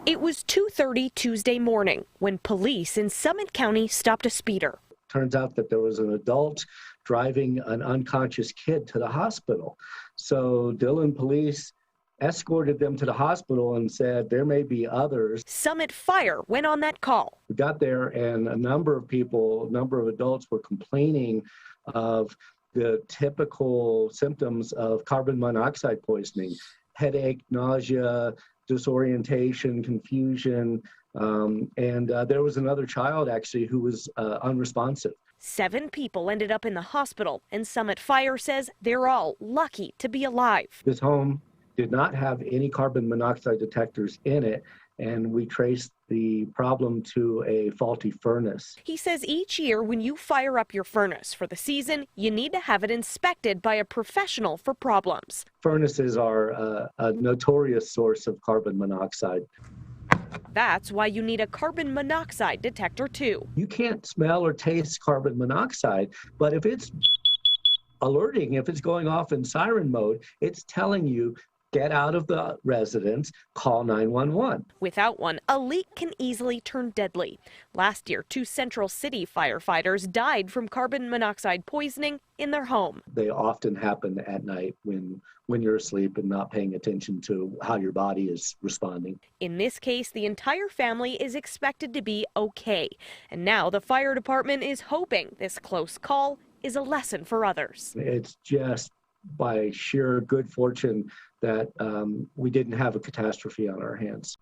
It was 2:30 Tuesday morning when police in Summit County stopped a speeder. Turns out that there was an adult driving an unconscious kid to the hospital. So Dillon police escorted them to the hospital and said there may be others. Summit Fire went on that call. We got there and a number of adults were complaining of the typical symptoms of carbon monoxide poisoning: headache, nausea, disorientation, confusion, and there was another child actually who was unresponsive. 7 people ended up in the hospital, and Summit Fire says they're all lucky to be alive. This home did not have any carbon monoxide detectors in it, and we traced the problem to a faulty furnace. He says each year when you fire up your furnace for the season, you need to have it inspected by a professional for problems. Furnaces are a notorious source of carbon monoxide. That's why you need a carbon monoxide detector too. You can't smell or taste carbon monoxide, but if it's alerting, if it's going off in siren mode, it's telling you, get out of the residence, call 911. Without one, a leak can easily turn deadly. Last year, 2 Central City firefighters died from carbon monoxide poisoning in their home. They often happen at night when you're asleep and not paying attention to how your body is responding. In this case, the entire family is expected to be okay. And now the fire department is hoping this close call is a lesson for others. It's just by sheer good fortune that we didn't have a catastrophe on our hands.